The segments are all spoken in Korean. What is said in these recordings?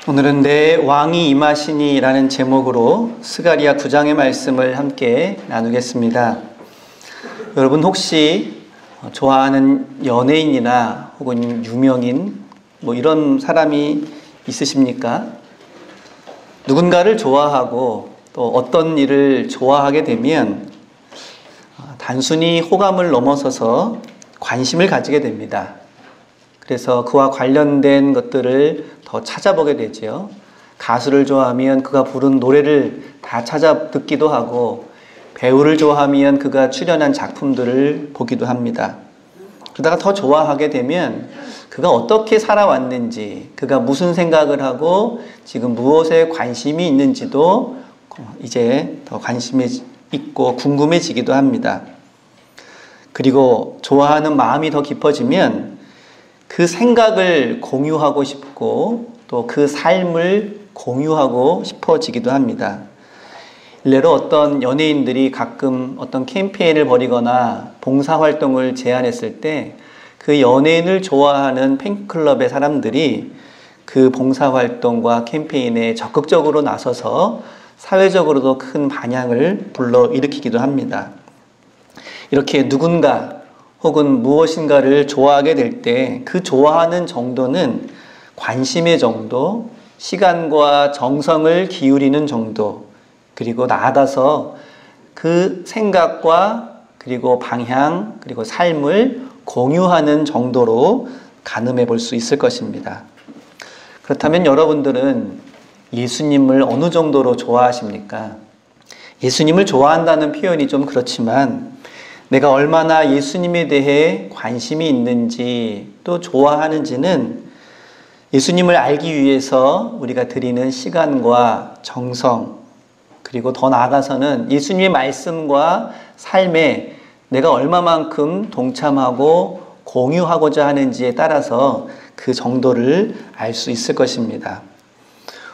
오늘은 내 왕이 임하시니라는 제목으로 스가랴 9장의 말씀을 함께 나누겠습니다. 여러분 혹시 좋아하는 연예인이나 혹은 유명인 이런 사람이 있으십니까? 누군가를 좋아하고 또 어떤 일을 좋아하게 되면 단순히 호감을 넘어서서 관심을 가지게 됩니다. 그래서 그와 관련된 것들을 더 찾아보게 되죠. 가수를 좋아하면 그가 부른 노래를 다 찾아 듣기도 하고, 배우를 좋아하면 그가 출연한 작품들을 보기도 합니다. 그러다가 더 좋아하게 되면 그가 어떻게 살아왔는지, 그가 무슨 생각을 하고 지금 무엇에 관심이 있는지도 이제 더 관심이 있고 궁금해지기도 합니다. 그리고 좋아하는 마음이 더 깊어지면 그 생각을 공유하고 싶고 또 그 삶을 공유하고 싶어지기도 합니다. 일례로 어떤 연예인들이 가끔 어떤 캠페인을 벌이거나 봉사활동을 제안했을 때 그 연예인을 좋아하는 팬클럽의 사람들이 그 봉사활동과 캠페인에 적극적으로 나서서 사회적으로도 큰 반향을 불러일으키기도 합니다. 이렇게 누군가 혹은 무엇인가를 좋아하게 될 때 그 좋아하는 정도는 관심의 정도, 시간과 정성을 기울이는 정도, 그리고 나아가서 그 생각과 그리고 방향, 그리고 삶을 공유하는 정도로 가늠해 볼 수 있을 것입니다. 그렇다면 여러분들은 예수님을 어느 정도로 좋아하십니까? 예수님을 좋아한다는 표현이 좀 그렇지만 내가 얼마나 예수님에 대해 관심이 있는지 또 좋아하는지는 예수님을 알기 위해서 우리가 드리는 시간과 정성, 그리고 더 나아가서는 예수님의 말씀과 삶에 내가 얼마만큼 동참하고 공유하고자 하는지에 따라서 그 정도를 알 수 있을 것입니다.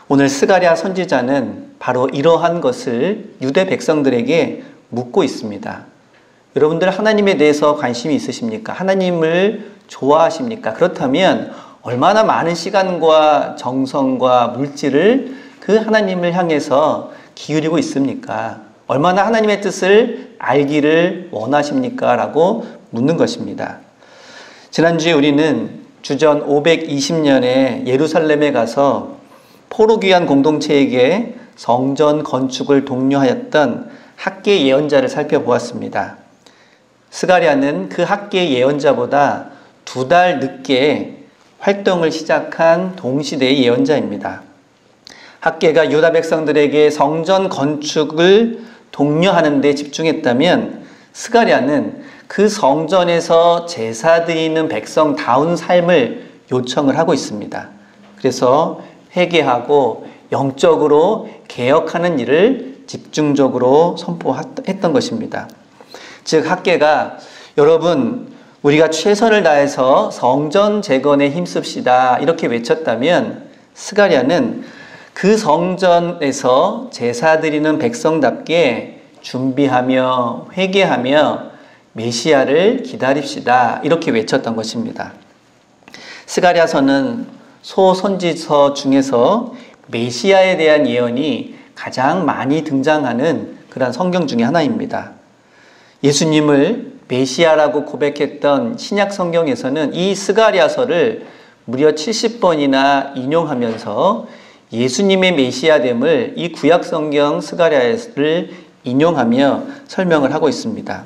오늘 스가랴 선지자는 바로 이러한 것을 유대 백성들에게 묻고 있습니다. 여러분들 하나님에 대해서 관심이 있으십니까? 하나님을 좋아하십니까? 그렇다면 얼마나 많은 시간과 정성과 물질을 그 하나님을 향해서 기울이고 있습니까? 얼마나 하나님의 뜻을 알기를 원하십니까? 라고 묻는 것입니다. 지난주에 우리는 주전 520년에 예루살렘에 가서 포로귀환 공동체에게 성전 건축을 독려하였던 학계 예언자를 살펴보았습니다. 스가랴는 그 학계 예언자보다 2달 늦게 활동을 시작한 동시대의 예언자입니다. 학계가 유다 백성들에게 성전 건축을 독려하는 데 집중했다면 스가랴는 그 성전에서 제사 드리는 백성다운 삶을 요청을 하고 있습니다. 그래서 회개하고 영적으로 개혁하는 일을 집중적으로 선포했던 것입니다. 즉 학계가 여러분 우리가 최선을 다해서 성전 재건에 힘씁시다 이렇게 외쳤다면 스가랴는 그 성전에서 제사 드리는 백성답게 준비하며 회개하며 메시아를 기다립시다 이렇게 외쳤던 것입니다. 스가랴서는 소선지서 중에서 메시아에 대한 예언이 가장 많이 등장하는 그런 성경 중에 하나입니다. 예수님을 메시아라고 고백했던 신약 성경에서는 이 스가랴서를 무려 70번이나 인용하면서 예수님의 메시아됨을 이 구약 성경 스가랴를 인용하며 설명을 하고 있습니다.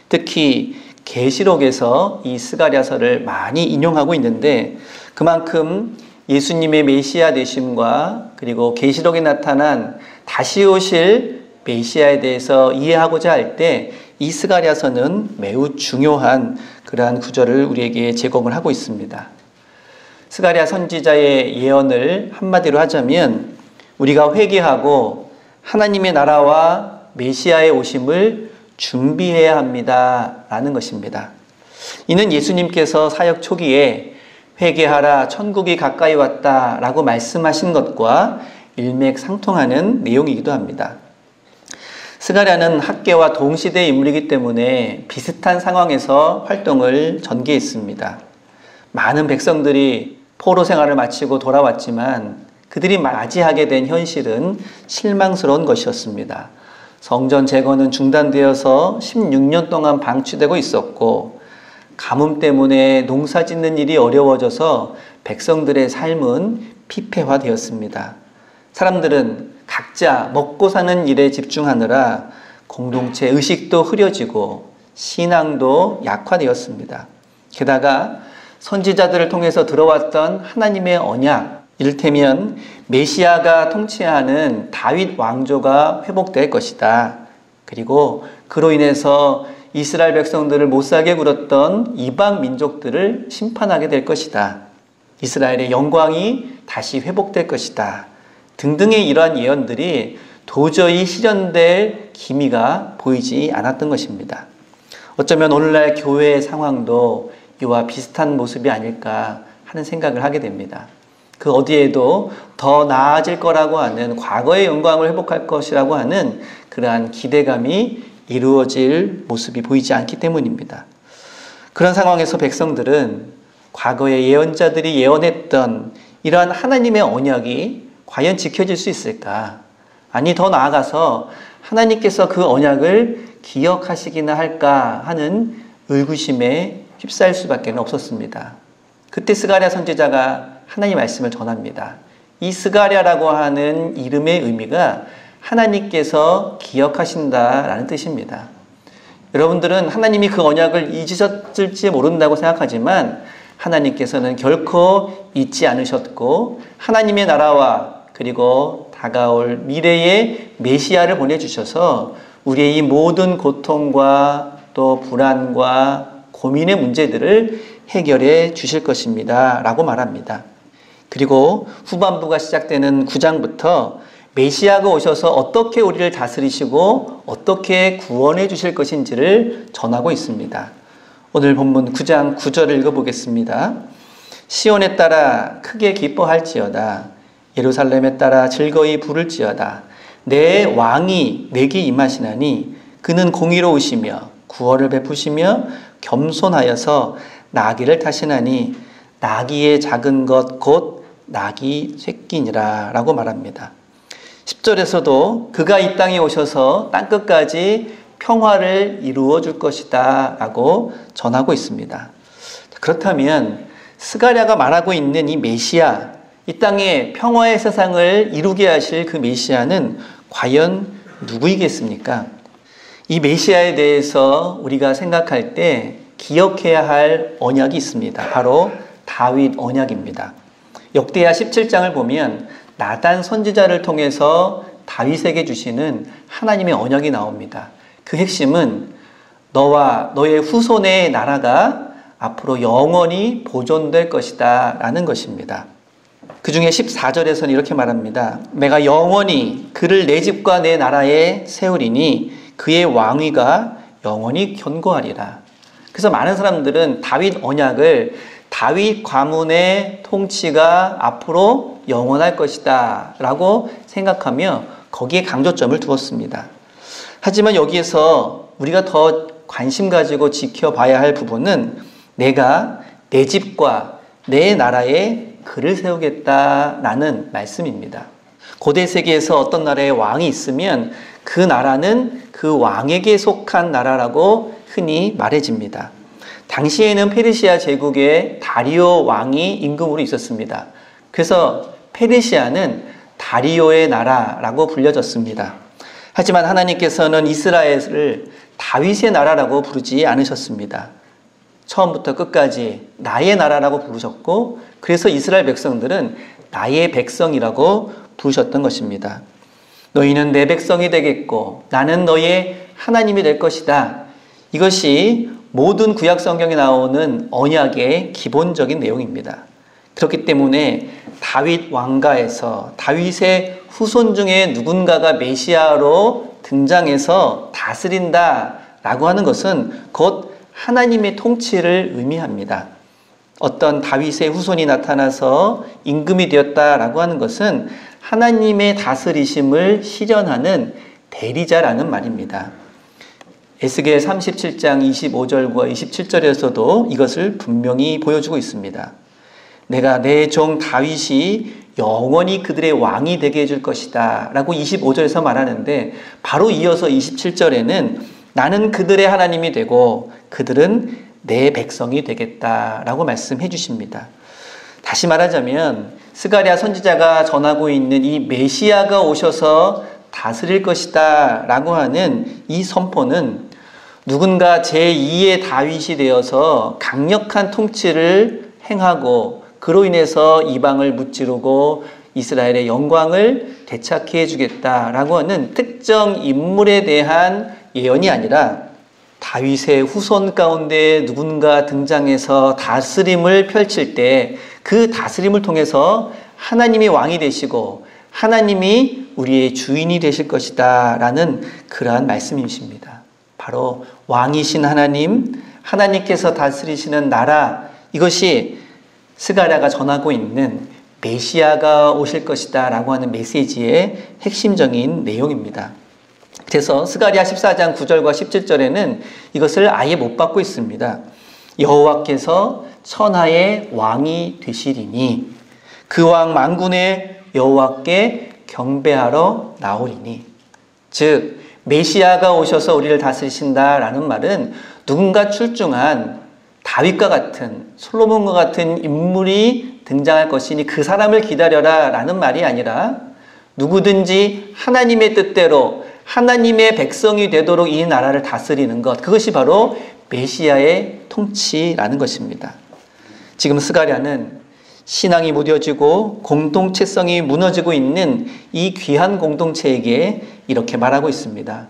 특히 계시록에서 이 스가랴서를 많이 인용하고 있는데 그만큼 예수님의 메시아 되심과 그리고 계시록에 나타난 다시 오실 메시아에 대해서 이해하고자 할 때 이 스가랴서는 매우 중요한 그러한 구절을 우리에게 제공을 하고 있습니다. 스가랴 선지자의 예언을 한마디로 하자면 우리가 회개하고 하나님의 나라와 메시아의 오심을 준비해야 합니다 라는 것입니다. 이는 예수님께서 사역 초기에 회개하라 천국이 가까이 왔다 라고 말씀하신 것과 일맥상통하는 내용이기도 합니다. 스가랴는 학계와 동시대의 인물이기 때문에 비슷한 상황에서 활동을 전개했습니다. 많은 백성들이 포로 생활을 마치고 돌아왔지만 그들이 맞이하게 된 현실은 실망스러운 것이었습니다. 성전 재건은 중단되어서 16년 동안 방치되고 있었고, 가뭄 때문에 농사 짓는 일이 어려워져서 백성들의 삶은 피폐화되었습니다. 사람들은 각자 먹고 사는 일에 집중하느라 공동체 의식도 흐려지고 신앙도 약화되었습니다. 게다가 선지자들을 통해서 들어왔던 하나님의 언약, 이를테면 메시아가 통치하는 다윗 왕조가 회복될 것이다. 그리고 그로 인해서 이스라엘 백성들을 못살게 굴었던 이방 민족들을 심판하게 될 것이다. 이스라엘의 영광이 다시 회복될 것이다. 등등의 이러한 예언들이 도저히 실현될 기미가 보이지 않았던 것입니다. 어쩌면 오늘날 교회의 상황도 이와 비슷한 모습이 아닐까 하는 생각을 하게 됩니다. 그 어디에도 더 나아질 거라고 하는, 과거의 영광을 회복할 것이라고 하는 그러한 기대감이 이루어질 모습이 보이지 않기 때문입니다. 그런 상황에서 백성들은 과거의 예언자들이 예언했던 이러한 하나님의 언약이 과연 지켜질 수 있을까? 아니, 더 나아가서 하나님께서 그 언약을 기억하시기나 할까 하는 의구심에 휩싸일 수밖에 없었습니다. 그때 스가랴 선지자가 하나님 말씀을 전합니다. 이 스가랴라고 하는 이름의 의미가 하나님께서 기억하신다라는 뜻입니다. 여러분들은 하나님이 그 언약을 잊으셨을지 모른다고 생각하지만 하나님께서는 결코 잊지 않으셨고, 하나님의 나라와 그리고 다가올 미래의 메시아를 보내주셔서 우리의 이 모든 고통과 또 불안과 고민의 문제들을 해결해 주실 것입니다 라고 말합니다. 그리고 후반부가 시작되는 9장부터 메시아가 오셔서 어떻게 우리를 다스리시고 어떻게 구원해 주실 것인지를 전하고 있습니다. 오늘 본문 9장 9절을 읽어보겠습니다. 시온에 따라 크게 기뻐할지어다. 예루살렘에 따라 즐거이 부를지어다. 내 왕이 내게 임하시나니 그는 공의로우시며 구원을 베푸시며 겸손하여서 나귀를 타시나니 나귀의 작은 것 곧 나귀 새끼니라 라고 말합니다. 10절에서도 그가 이 땅에 오셔서 땅끝까지 평화를 이루어 줄 것이다 라고 전하고 있습니다. 그렇다면 스가랴가 말하고 있는 이 메시아, 이 땅에 평화의 세상을 이루게 하실 그 메시아는 과연 누구이겠습니까? 이 메시아에 대해서 우리가 생각할 때 기억해야 할 언약이 있습니다. 바로 다윗 언약입니다. 역대하 17장을 보면 나단 선지자를 통해서 다윗에게 주시는 하나님의 언약이 나옵니다. 그 핵심은 너와 너의 후손의 나라가 앞으로 영원히 보존될 것이다 라는 것입니다. 그 중에 14절에서는 이렇게 말합니다. 내가 영원히 그를 내 집과 내 나라에 세우리니 그의 왕위가 영원히 견고하리라. 그래서 많은 사람들은 다윗 언약을 다윗 가문의 통치가 앞으로 영원할 것이다 라고 생각하며 거기에 강조점을 두었습니다. 하지만 여기에서 우리가 더 관심 가지고 지켜봐야 할 부분은 내가 내 집과 내 나라에 그를 세우겠다라는 말씀입니다. 고대 세계에서 어떤 나라에 왕이 있으면 그 나라는 그 왕에게 속한 나라라고 흔히 말해집니다. 당시에는 페르시아 제국에 다리오 왕이 임금으로 있었습니다. 그래서 페르시아는 다리오의 나라라고 불려졌습니다. 하지만 하나님께서는 이스라엘을 다윗의 나라라고 부르지 않으셨습니다. 처음부터 끝까지 나의 나라라고 부르셨고, 그래서 이스라엘 백성들은 나의 백성이라고 부르셨던 것입니다. 너희는 내 백성이 되겠고 나는 너의 하나님이 될 것이다. 이것이 모든 구약 성경에 나오는 언약의 기본적인 내용입니다. 그렇기 때문에 다윗 왕가에서 다윗의 후손 중에 누군가가 메시아로 등장해서 다스린다라고 하는 것은 곧 하나님의 통치를 의미합니다. 어떤 다윗의 후손이 나타나서 임금이 되었다라고 하는 것은 하나님의 다스리심을 실현하는 대리자라는 말입니다. 에스겔 37장 25절과 27절에서도 이것을 분명히 보여주고 있습니다. 내가 내 종 다윗이 영원히 그들의 왕이 되게 해줄 것이다 라고 25절에서 말하는데, 바로 이어서 27절에는 나는 그들의 하나님이 되고 그들은 내 백성이 되겠다라고 말씀해 주십니다. 다시 말하자면 스가랴 선지자가 전하고 있는 이 메시아가 오셔서 다스릴 것이다 라고 하는 이 선포는 누군가 제2의 다윗이 되어서 강력한 통치를 행하고 그로 인해서 이방을 무찌르고 이스라엘의 영광을 되찾게 해주겠다라고 하는 특정 인물에 대한 예언이 아니라 다윗의 후손 가운데 누군가 등장해서 다스림을 펼칠 때 그 다스림을 통해서 하나님이 왕이 되시고 하나님이 우리의 주인이 되실 것이다 라는 그러한 말씀이십니다. 바로 왕이신 하나님, 하나님께서 다스리시는 나라, 이것이 스가랴가 전하고 있는 메시아가 오실 것이다 라고 하는 메시지의 핵심적인 내용입니다. 그래서 스가랴 14장 9절과 17절에는 이것을 아예 못 받고 있습니다. 여호와께서 천하의 왕이 되시리니 그 왕 만군의 여호와께 경배하러 나오리니, 즉 메시아가 오셔서 우리를 다스리신다라는 말은 누군가 출중한 다윗과 같은 솔로몬과 같은 인물이 등장할 것이니 그 사람을 기다려라 라는 말이 아니라 누구든지 하나님의 뜻대로 하나님의 백성이 되도록 이 나라를 다스리는 것, 그것이 바로 메시아의 통치라는 것입니다. 지금 스가랴는 신앙이 무뎌지고 공동체성이 무너지고 있는 이 귀한 공동체에게 이렇게 말하고 있습니다.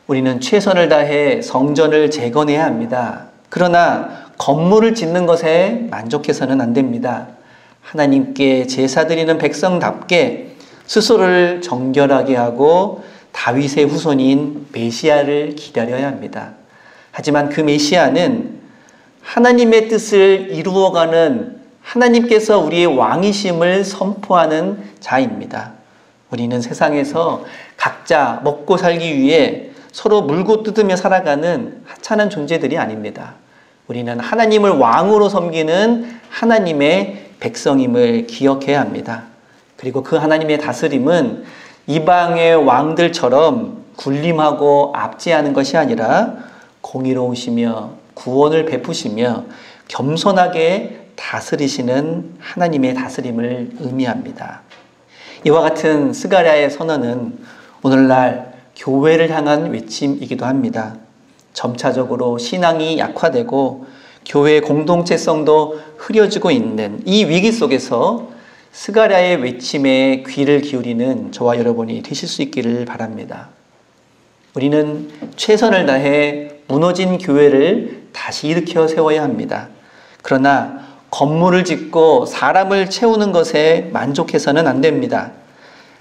우리는 최선을 다해 성전을 재건해야 합니다. 그러나 건물을 짓는 것에 만족해서는 안 됩니다. 하나님께 제사 드리는 백성답게 스스로를 정결하게 하고 다윗의 후손인 메시아를 기다려야 합니다. 하지만 그 메시아는 하나님의 뜻을 이루어가는, 하나님께서 우리의 왕이심을 선포하는 자입니다. 우리는 세상에서 각자 먹고 살기 위해 서로 물고 뜯으며 살아가는 하찮은 존재들이 아닙니다. 우리는 하나님을 왕으로 섬기는 하나님의 백성임을 기억해야 합니다. 그리고 그 하나님의 다스림은 이방의 왕들처럼 군림하고 압제하는 것이 아니라 공의로우시며 구원을 베푸시며 겸손하게 다스리시는 하나님의 다스림을 의미합니다. 이와 같은 스가랴의 선언은 오늘날 교회를 향한 외침이기도 합니다. 점차적으로 신앙이 약화되고 교회의 공동체성도 흐려지고 있는 이 위기 속에서 스가랴의 외침에 귀를 기울이는 저와 여러분이 되실 수 있기를 바랍니다. 우리는 최선을 다해 무너진 교회를 다시 일으켜 세워야 합니다. 그러나 건물을 짓고 사람을 채우는 것에 만족해서는 안 됩니다.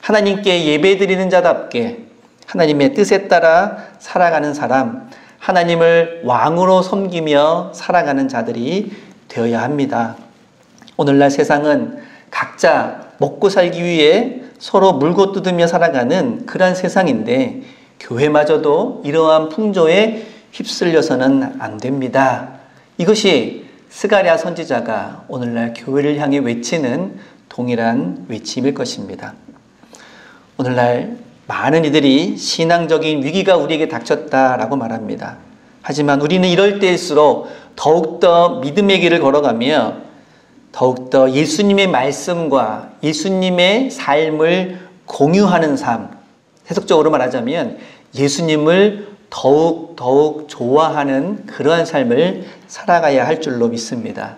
하나님께 예배드리는 자답게 하나님의 뜻에 따라 살아가는 사람, 하나님을 왕으로 섬기며 살아가는 자들이 되어야 합니다. 오늘날 세상은 각자 먹고 살기 위해 서로 물고 뜯으며 살아가는 그러한 세상인데 교회마저도 이러한 풍조에 휩쓸려서는 안 됩니다. 이것이 스가랴 선지자가 오늘날 교회를 향해 외치는 동일한 외침일 것입니다. 오늘날 많은 이들이 신앙적인 위기가 우리에게 닥쳤다라고 말합니다. 하지만 우리는 이럴 때일수록 더욱더 믿음의 길을 걸어가며 더욱더 예수님의 말씀과 예수님의 삶을 공유하는 삶, 해석적으로 말하자면 예수님을 더욱 좋아하는 그러한 삶을 살아가야 할 줄로 믿습니다.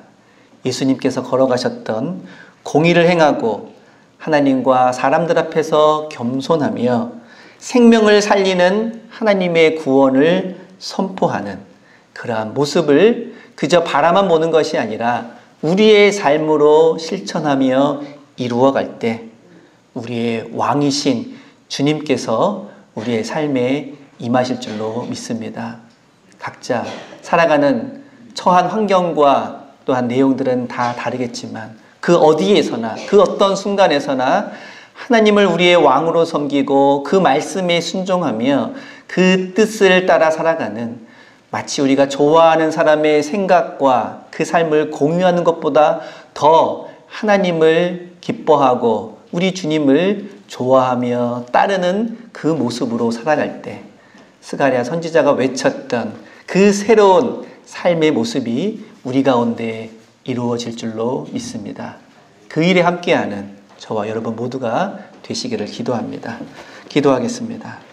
예수님께서 걸어가셨던 공의를 행하고 하나님과 사람들 앞에서 겸손하며 생명을 살리는 하나님의 구원을 선포하는 그러한 모습을 그저 바라만 보는 것이 아니라 우리의 삶으로 실천하며 이루어갈 때 우리의 왕이신 주님께서 우리의 삶에 임하실 줄로 믿습니다. 각자 살아가는 처한 환경과 또한 내용들은 다 다르겠지만 그 어디에서나 그 어떤 순간에서나 하나님을 우리의 왕으로 섬기고 그 말씀에 순종하며 그 뜻을 따라 살아가는, 마치 우리가 좋아하는 사람의 생각과 그 삶을 공유하는 것보다 더 하나님을 기뻐하고 우리 주님을 좋아하며 따르는 그 모습으로 살아갈 때 스가랴 선지자가 외쳤던 그 새로운 삶의 모습이 우리 가운데 이루어질 줄로 믿습니다. 그 일에 함께하는 저와 여러분 모두가 되시기를 기도합니다. 기도하겠습니다.